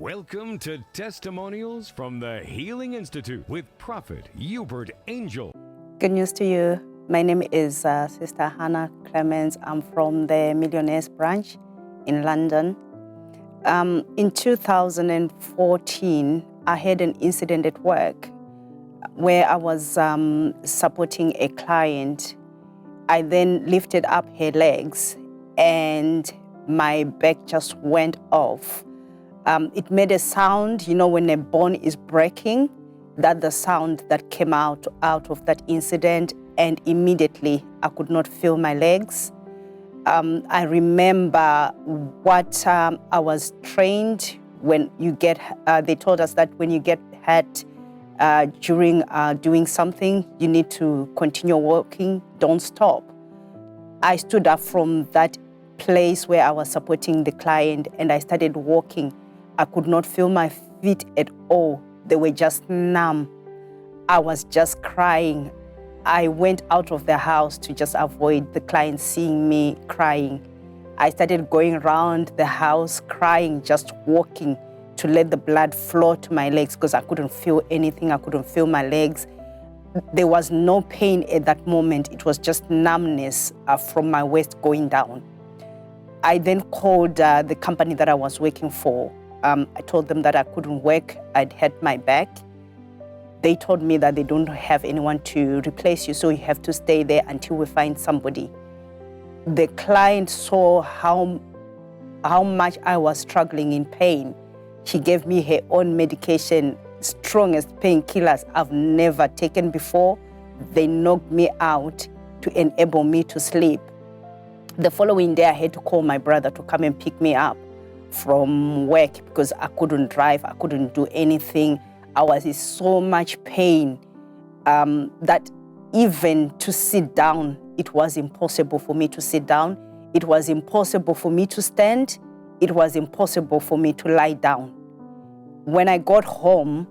Welcome to Testimonials from the Healing Institute with Prophet Uebert Angel. Good news to you. My name is Sister Hannah Clemens. I'm from the Millionaires branch in London. In 2014, I had an incident at work where I was supporting a client. I then lifted up her legs and my back just went off. It made a sound, you know, when a bone is breaking, that's the sound that came out of that incident, and immediately I could not feel my legs. I remember what I was trained when you get, they told us that when you get hurt during doing something, you need to continue walking, don't stop. I stood up from that place where I was supporting the client and I started walking. I could not feel my feet at all. They were just numb. I was just crying. I went out of the house to just avoid the client seeing me crying. I started going around the house crying, just walking to let the blood flow to my legs because I couldn't feel anything. I couldn't feel my legs. There was no pain at that moment. It was just numbness from my waist going down. I then called the company that I was working for. I told them that I couldn't work. I'd hurt my back. They told me that they don't have anyone to replace you, so you have to stay there until we find somebody. The client saw how much I was struggling in pain. She gave me her own medication, strongest painkillers I've never taken before. They knocked me out to enable me to sleep. The following day, I had to call my brother to come and pick me up from work because I couldn't drive, I couldn't do anything. I was in so much pain that even to sit down, it was impossible for me to sit down. It was impossible for me to stand. It was impossible for me to lie down. When I got home,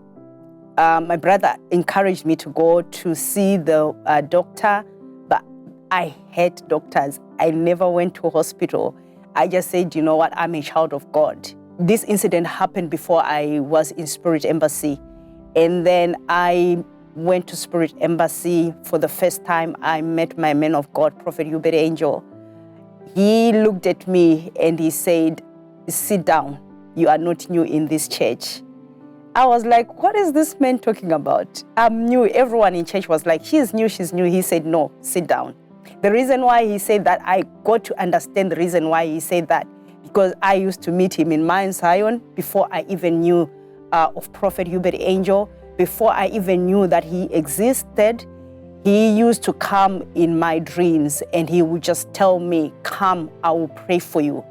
my brother encouraged me to go to see the doctor, but I hate doctors. I never went to hospital. I just said, you know what, I'm a child of God. This incident happened before I was in Spirit Embassy. And then I went to Spirit Embassy for the first time. I met my man of God, Prophet Uebert Angel. He looked at me and he said, sit down. You are not new in this church. I was like, what is this man talking about? I'm new. Everyone in church was like, she's new, she's new. He said, no, sit down. The reason why he said that, I got to understand the reason why he said that, because I used to meet him in Mount Zion before I even knew of Prophet Uebert Angel, before I even knew that he existed. He used to come in my dreams and he would just tell me, come, I will pray for you.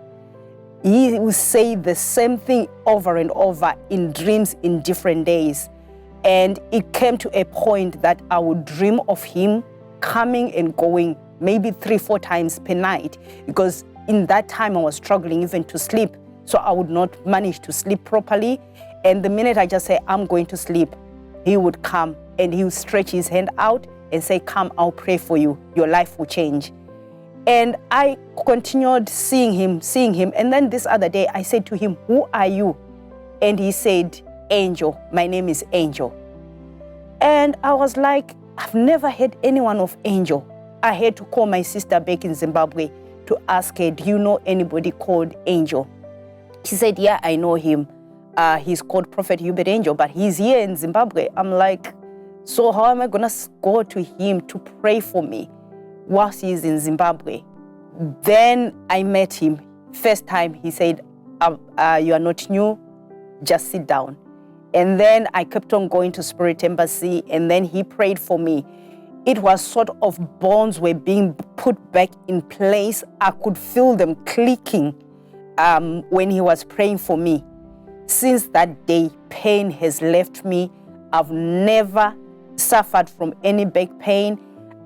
He would say the same thing over and over in dreams in different days. And it came to a point that I would dream of him coming and going maybe 3-4 times per night, because in that time I was struggling even to sleep. So I would not manage to sleep properly. And the minute I just say, I'm going to sleep, he would come and he would stretch his hand out and say, come, I'll pray for you. Your life will change. And I continued seeing him. And then this other day I said to him, who are you? And he said, Angel. My name is Angel. And I was like, I've never heard anyone of Angel. I had to call my sister back in Zimbabwe to ask her, do you know anybody called Angel? She said, yeah, I know him. He's called Prophet Uebert Angel, but he's here in Zimbabwe. I'm like, so how am I going to go to him to pray for me whilst he's in Zimbabwe? Then I met him. First time he said, you are not new, just sit down. And then I kept on going to Spirit Embassy, and then he prayed for me. It was sort of bones were being put back in place. I could feel them clicking when he was praying for me. Since that day, pain has left me. I've never suffered from any back pain.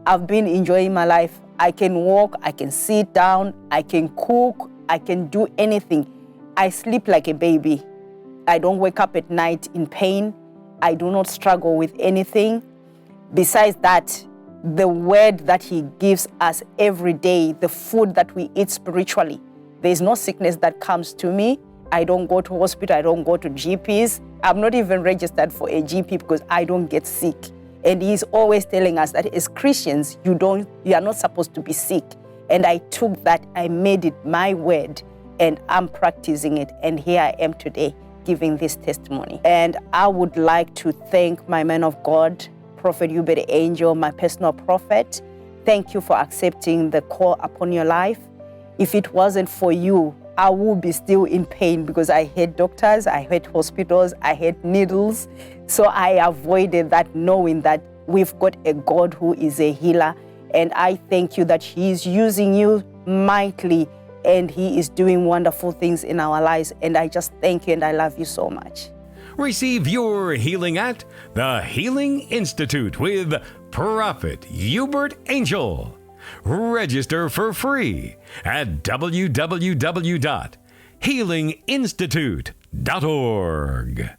I've been enjoying my life. I can walk, I can sit down, I can cook, I can do anything. I sleep like a baby. I don't wake up at night in pain. I do not struggle with anything. Besides that, the word that he gives us every day, the food that we eat spiritually, there is no sickness that comes to me. I don't go to hospital. I don't go to GPs. I'm not even registered for a GP because I don't get sick. And he's always telling us that as Christians, you are not supposed to be sick. And I took that, I made it my word, and I'm practicing it. And here I am today giving this testimony. And I would like to thank my man of God, Prophet Uebert Angel, my personal prophet. Thank you for accepting the call upon your life. If it wasn't for you, I would be still in pain because I hate doctors, I hate hospitals, I hate needles. So I avoided that, knowing that we've got a God who is a healer. And I thank you that He is using you mightily and He is doing wonderful things in our lives. And I just thank you and I love you so much. Receive your healing at the Healing Institute with Prophet Uebert Angel. Register for free at www.healinginstitute.org.